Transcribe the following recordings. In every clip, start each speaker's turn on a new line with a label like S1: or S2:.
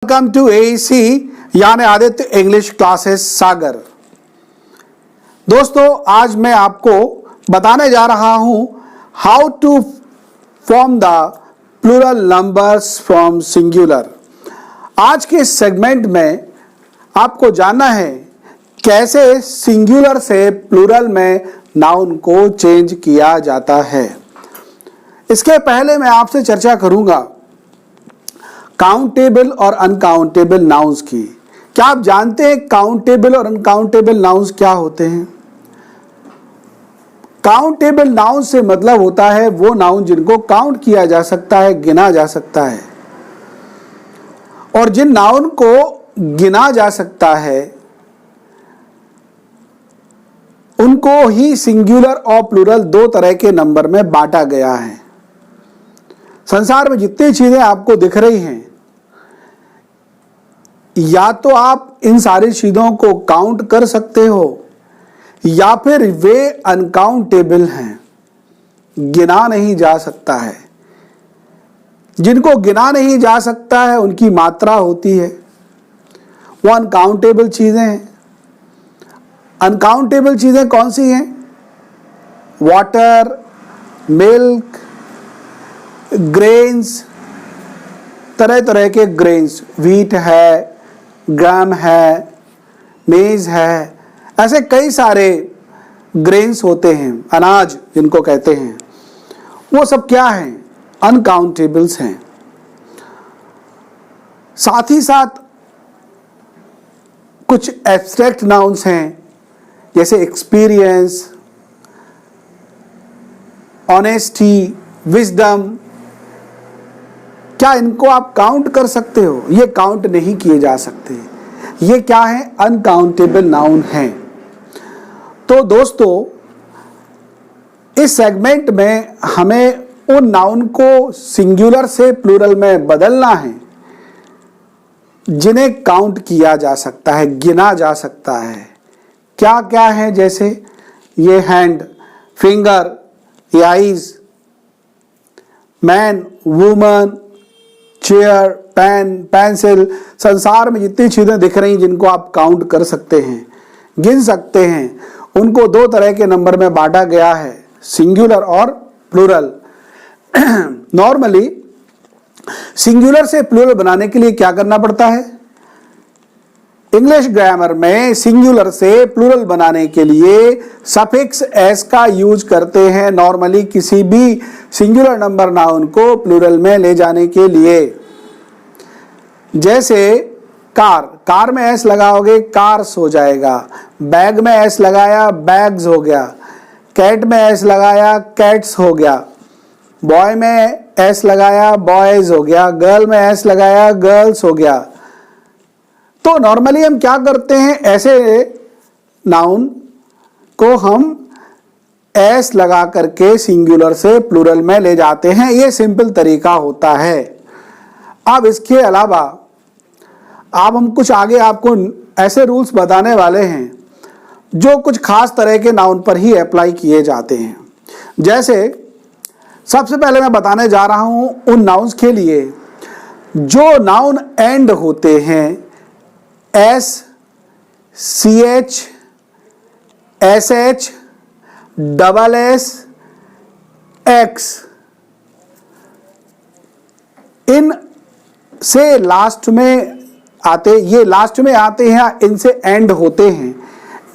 S1: Welcome to AC यानी Aditya English classes सागर। दोस्तों, आज मैं आपको बताने जा रहा हूं how to form the plural numbers from singular. आज के सेगमेंट में आपको जानना है कैसे सिंगुलर से प्लूरल में नाउन को चेंज किया जाता है। इसके पहले मैं आपसे चर्चा करूंगा काउंटेबल और अनकाउंटेबल नाउन्स की। क्या आप जानते हैं काउंटेबल और अनकाउंटेबल नाउन्स क्या होते हैं? काउंटेबल नाउन से मतलब होता है वो नाउन जिनको काउंट किया जा सकता है, गिना जा सकता है। और जिन नाउन को गिना जा सकता है उनको ही सिंगुलर और प्लूरल दो तरह के नंबर में बांटा गया है। संसार में जितनी चीजें आपको दिख रही हैं, या तो आप इन सारी चीजों को काउंट कर सकते हो या फिर वे अनकाउंटेबल हैं, गिना नहीं जा सकता है। जिनको गिना नहीं जा सकता है उनकी मात्रा होती है, वो अनकाउंटेबल चीजें हैं। अनकाउंटेबल चीजें कौन सी हैं? वाटर, मिल्क, ग्रेन्स, तरह तरह के ग्रेन्स, व्हीट है, ग्राम है, मेज है, ऐसे कई सारे ग्रेन्स होते हैं, अनाज जिनको कहते हैं। वो सब क्या हैं? अनकाउंटेबल्स हैं। साथ ही साथ कुछ एब्स्ट्रैक्ट नाउन्स हैं जैसे एक्सपीरियंस, ऑनेस्टी, विजडम। क्या इनको आप काउंट कर सकते हो? ये काउंट नहीं किए जा सकते। ये क्या है? अनकाउंटेबल नाउन हैं। तो दोस्तों, इस सेगमेंट में हमें उन नाउन को सिंगुलर से प्लूरल में बदलना है जिन्हें काउंट किया जा सकता है, गिना जा सकता है। क्या क्या है? जैसे ये हैंड, फिंगर, ये eyes, man, woman, chair, pen, pencil. संसार में जितनी चीजें दिख रही जिनको आप काउंट कर सकते हैं, गिन सकते हैं, उनको दो तरह के नंबर में बांटा गया है, सिंगुलर और प्लूरल। नॉर्मली सिंगुलर से प्लूरल बनाने के लिए क्या करना पड़ता है? इंग्लिश ग्रामर में सिंगुलर से प्लूरल बनाने के लिए सफिक्स एस का यूज करते हैं नॉर्मली किसी भी सिंगुलर नंबर नाउन को प्लूरल में ले जाने के लिए। जैसे कार, कार में एस लगाओगे कार्स हो जाएगा। बैग में एस लगाया, बैग्स हो गया। कैट में एस लगाया, कैट्स हो गया। बॉय में एस लगाया, बॉयज हो गया। गर्ल में एस लगाया, गर्ल्स हो गया। तो नॉर्मली हम क्या करते हैं, ऐसे नाउन को हम एस लगा करके सिंगुलर से प्लूरल में ले जाते हैं। ये सिंपल तरीका होता है। अब इसके अलावा अब हम कुछ आगे आपको ऐसे रूल्स बताने वाले हैं जो कुछ खास तरह के नाउन पर ही अप्लाई किए जाते हैं। जैसे सबसे पहले मैं बताने जा रहा हूं उन नाउन्स के लिए जो नाउन एंड होते हैं S, C H, S H, double S, X. इन से लास्ट में आते, ये लास्ट में आते हैं, इनसे एंड होते हैं।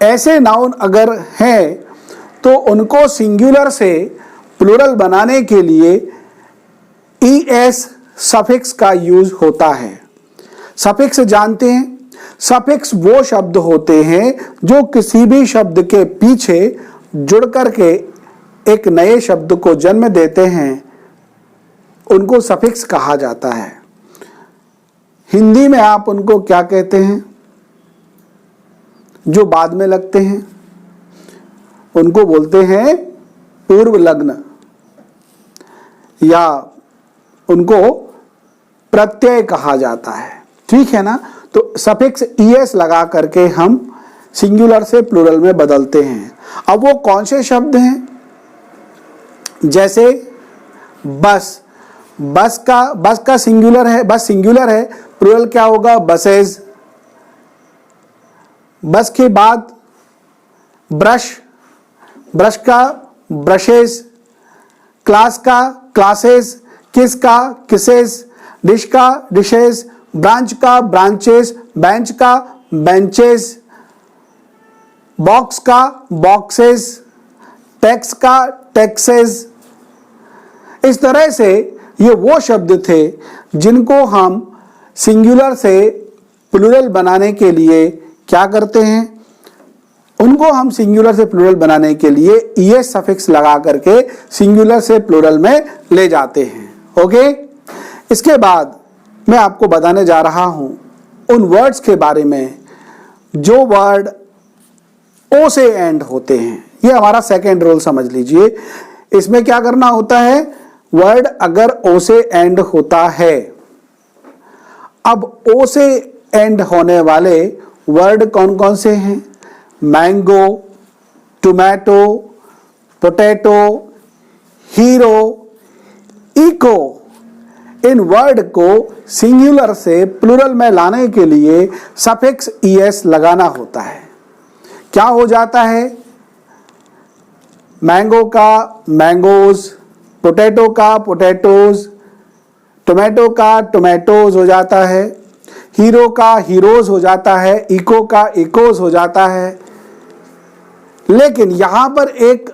S1: ऐसे नाउन अगर हैं तो उनको सिंगुलर से प्लूरल बनाने के लिए ई एस सफिक्स का यूज होता है। सफिक्स जानते हैं? सफिक्स वो शब्द होते हैं जो किसी भी शब्द के पीछे जुड़ करके एक नए शब्द को जन्म देते हैं, उनको सफिक्स कहा जाता है। हिंदी में आप उनको क्या कहते हैं? जो बाद में लगते हैं उनको बोलते हैं पूर्व लग्न, या उनको प्रत्यय कहा जाता है। ठीक है ना? तो सफिक्स ईएस लगा करके हम सिंगुलर से प्लूरल में बदलते हैं। अब वो कौन से शब्द हैं? जैसे बस, बस का सिंगुलर है, बस सिंगुलर है प्लूरल क्या होगा? बसेज। बस के बाद ब्रश, ब्रश का ब्रशेस, क्लास का क्लासेस, किस का किसेस, डिश का डिशेस, ब्रांच का ब्रांचेस, बेंच का बेंचेस, बॉक्स का बॉक्सेस, टैक्स का टैक्सेस। इस तरह से ये वो शब्द थे जिनको हम सिंगुलर से प्लूरल बनाने के लिए क्या करते हैं, उनको हम सिंगुलर से प्लूरल बनाने के लिए ईएस सफिक्स लगा करके सिंगुलर से प्लूरल में ले जाते हैं। ओके, इसके बाद मैं आपको बताने जा रहा हूं उन वर्ड्स के बारे में जो वर्ड ओ से एंड होते हैं। ये हमारा सेकेंड रूल समझ लीजिए। इसमें क्या करना होता है, वर्ड अगर ओ से एंड होता है, अब ओ से एंड होने वाले वर्ड कौन कौन से हैं? Mango, tomato, potato, hero, echo. इन वर्ड को सिंगुलर से प्लूरल में लाने के लिए सफिक्स ईएस लगाना होता है। क्या हो जाता है? मैंगो का मैंगोज, पोटैटो का पोटैटोज, टोमेटो का टोमेटोज हो जाता है, हीरो का हीरोज हो जाता है, इको का इकोज हो जाता है। लेकिन यहां पर एक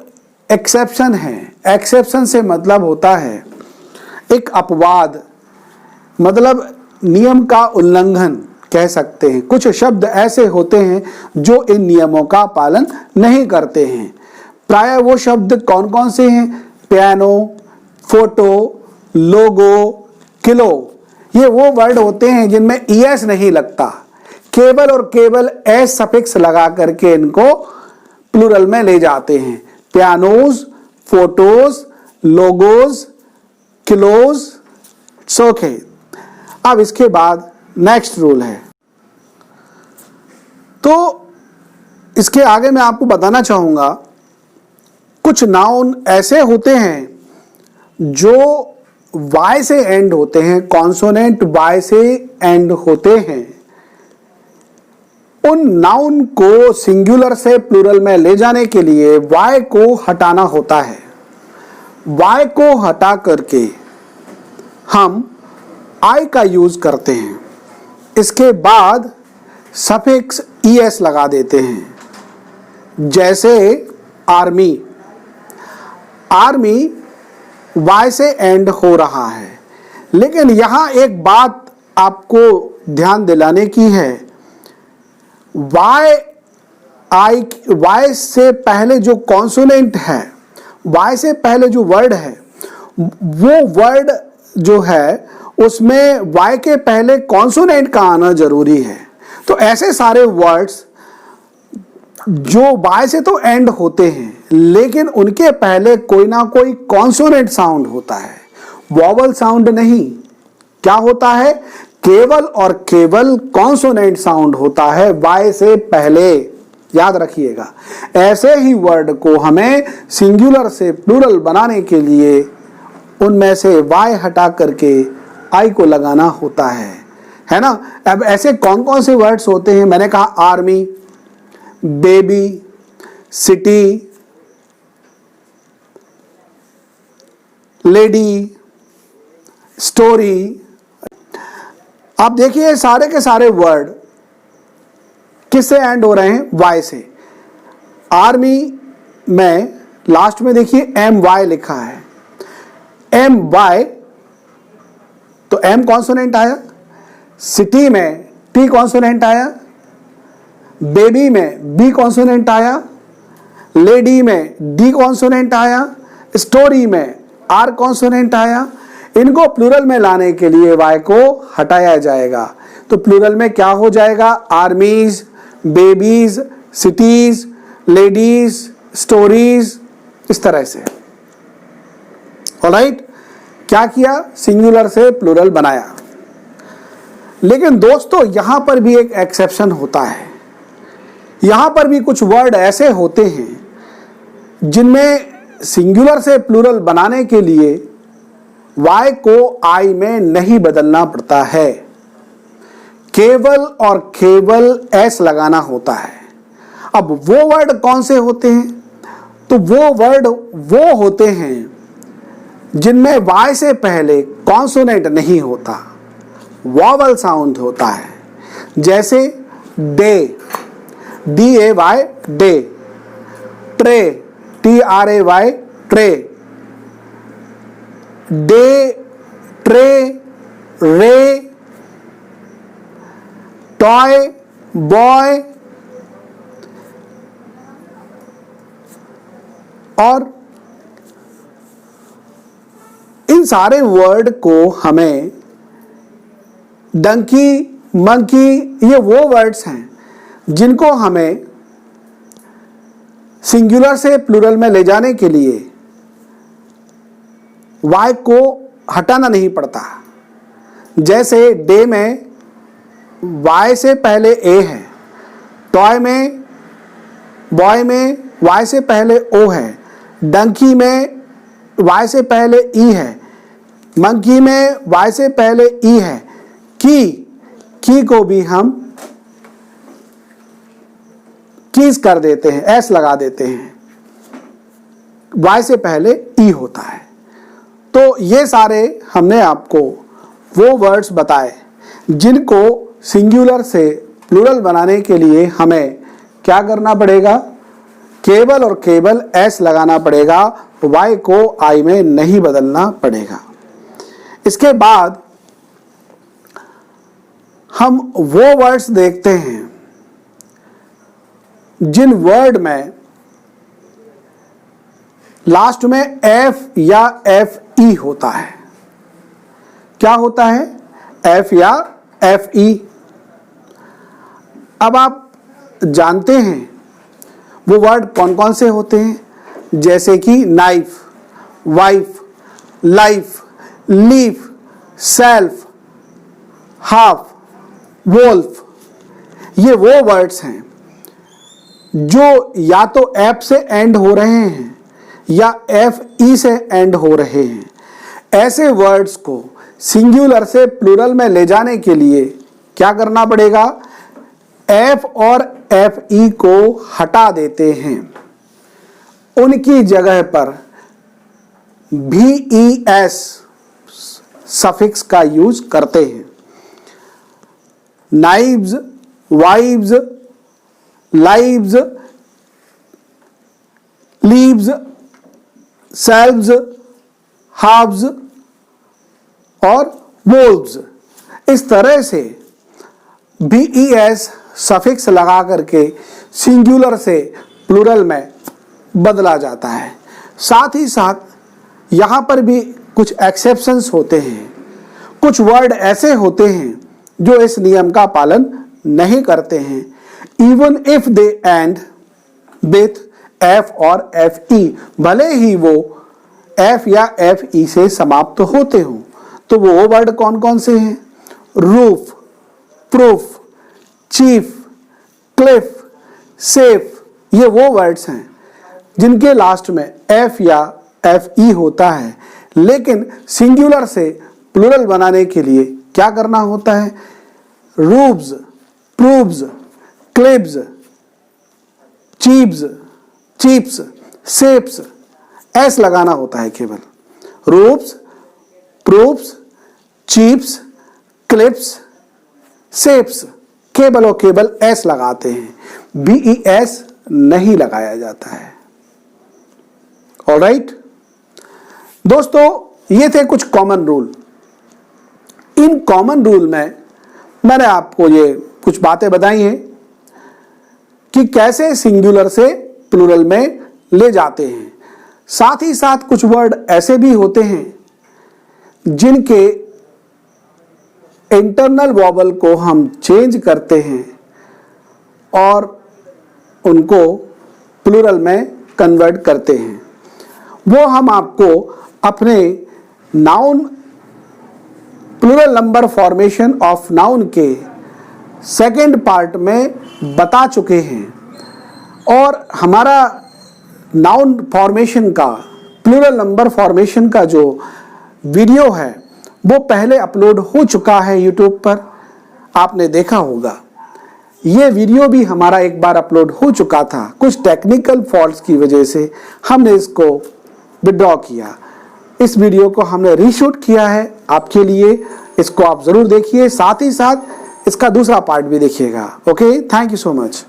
S1: एक्सेप्शन है। एक्सेप्शन से मतलब होता है एक अपवाद, मतलब नियम का उल्लंघन कह सकते हैं। कुछ शब्द ऐसे होते हैं जो इन नियमों का पालन नहीं करते हैं। प्राय वो शब्द कौन कौन से हैं? पियानो, फोटो, लोगो, किलो। ये वो वर्ड होते हैं जिनमें ईएस नहीं लगता, केवल और केवल एस सफिक्स लगा करके इनको प्लूरल में ले जाते हैं। पियानोज, फोटोज, लोगोज, किलोज, सोखे। अब इसके बाद नेक्स्ट रूल है। तो इसके आगे मैं आपको बताना चाहूंगा कुछ नाउन ऐसे होते हैं जो वाई से एंड होते हैं, कॉन्सोनेंट वाई से एंड होते हैं। उन नाउन को सिंगुलर से प्लूरल में ले जाने के लिए वाई को हटाना होता है। वाई को हटा करके हम आई का यूज करते हैं। इसके बाद सफिक्स ईएस लगा देते हैं। जैसे आर्मी, आर्मी वाई से एंड हो रहा है, लेकिन यहां एक बात आपको ध्यान दिलाने की है। वाई से पहले जो कॉन्सोनेंट है, वाई से पहले जो वर्ड है, वो वर्ड जो है उसमें वाई के पहले कॉन्सोनेंट का आना जरूरी है। तो ऐसे सारे वर्ड्स जो वाई से तो एंड होते हैं लेकिन उनके पहले कोई ना कोई कॉन्सोनेंट साउंड होता है, वॉवल साउंड नहीं। क्या होता है? केवल और केवल कॉन्सोनेंट साउंड होता है वाई से पहले। याद रखिएगा। ऐसे ही वर्ड को हमें सिंगुलर से प्लूरल बनाने के लिए उनमें से वाई हटा करके आई को लगाना होता है ना। अब ऐसे कौन कौन से वर्ड्स होते हैं? मैंने कहा army, baby, city, lady, story. आप देखिए सारे के सारे वर्ड किससे एंड हो रहे हैं? वाई से। आर्मी में लास्ट में देखिए एम वाई लिखा है। एम वाई तो एम कॉन्सोनेंट आया, सिटी में टी कॉन्सोनेंट आया, बेबी में बी कॉन्सोनेंट आया, लेडी में डी कॉन्सोनेंट आया, स्टोरी में आर कॉन्सोनेंट आया। इनको प्लूरल में लाने के लिए वाई को हटाया जाएगा। तो प्लूरल में क्या हो जाएगा? आर्मीज, बेबीज, सिटीज, लेडीज, स्टोरीज, इस तरह से। ऑलराइट, क्या किया? सिंगुलर से प्लूरल बनाया। लेकिन दोस्तों यहां पर भी एक एक्सेप्शन होता है। यहां पर भी कुछ वर्ड ऐसे होते हैं जिनमें सिंगुलर से प्लूरल बनाने के लिए वाई को आई में नहीं बदलना पड़ता है। केवल और केवल एस लगाना होता है। अब वो वर्ड कौन से होते हैं? तो वो वर्ड वो होते हैं जिनमें वाई से पहले कॉन्सोनेंट नहीं होता, वॉवल साउंड होता है। जैसे day, DAY day, tray, TRAY tray, day, tray, रे, टॉय, बॉय और इन सारे वर्ड को हमें डंकी, मंकी, ये वो वर्ड्स हैं जिनको हमें सिंगुलर से प्लूरल में ले जाने के लिए वाई को हटाना नहीं पड़ता। जैसे डे में वाई से पहले ए है, टॉय में, बॉय में वाई से पहले ओ है, डंकी में वाई से पहले ई है, मंकी में वाई से पहले ई है, की को भी हम कीज कर देते हैं, एस लगा देते हैं, वाई से पहले ई होता है। तो ये सारे हमने आपको वो वर्ड्स बताए जिनको सिंगुलर से प्लूरल बनाने के लिए हमें क्या करना पड़ेगा? केवल और केवल एस लगाना पड़ेगा, वाई को आई में नहीं बदलना पड़ेगा। इसके बाद हम वो वर्ड्स देखते हैं जिन वर्ड में लास्ट में एफ या एफ ई होता है। क्या होता है? एफ या एफ ई। अब आप जानते हैं वो वर्ड कौन कौन से होते हैं, जैसे कि knife, wife, life, leaf, self, half, wolf. ये वो वर्ड्स हैं जो या तो एफ से एंड हो रहे हैं या एफ ई से एंड हो रहे हैं। ऐसे वर्ड्स को सिंगुलर से प्लूरल में ले जाने के लिए क्या करना पड़ेगा? एफ और एफ ई को हटा देते हैं, उनकी जगह पर VES सफिक्स का यूज करते हैं। Knives, wives, lives, leaves, selves, halves और वोल्व्स। इस तरह से VES सफिक्स लगा करके सिंगुलर से प्लूरल में बदला जाता है। साथ ही साथ यहाँ पर भी कुछ एक्सेप्शंस होते हैं। कुछ वर्ड ऐसे होते हैं जो इस नियम का पालन नहीं करते हैं। Even if they and with F और एफ ई, भले ही वो एफ या एफ ई से समाप्त होते हों। तो वो वर्ड कौन कौन से हैं? Roof, proof, chief, Cliff, safe. ये वो वर्ड्स हैं जिनके लास्ट में एफ या एफ ई होता है, लेकिन सिंगुलर से प्लूरल बनाने के लिए क्या करना होता है? Roofs, proofs, cliffs, chiefs, chiefs, safes, S लगाना होता है केवल। Roofs, proofs, chiefs, cliffs, safes, केवल और केवल एस लगाते हैं, VES नहीं लगाया जाता है। ऑलराइट दोस्तों, ये थे कुछ common rule. In common rule में मैंने आपको ये कुछ बातें बताई हैं कि कैसे सिंगुलर से प्लूरल में ले जाते हैं। साथ ही साथ कुछ वर्ड ऐसे भी होते हैं जिनके इंटरनल वॉवल को हम चेंज करते हैं और उनको प्लूरल में कन्वर्ट करते हैं। वो हम आपको अपने noun plural number formation of noun के सेकेंड पार्ट में बता चुके हैं। और हमारा नाउन फॉर्मेशन का, प्लूरल नंबर फॉर्मेशन का जो वीडियो है वो पहले अपलोड हो चुका है यूट्यूब पर। आपने देखा होगा। ये वीडियो भी हमारा एक बार अपलोड हो चुका था, कुछ टेक्निकल फॉल्ट्स की वजह से हमने इसको विड्रॉ किया। इस वीडियो को हमने रीशूट किया है आपके लिए, इसको आप जरूर देखिए, साथ ही साथ इसका दूसरा पार्ट भी देखिएगा। Okay, thank you so much.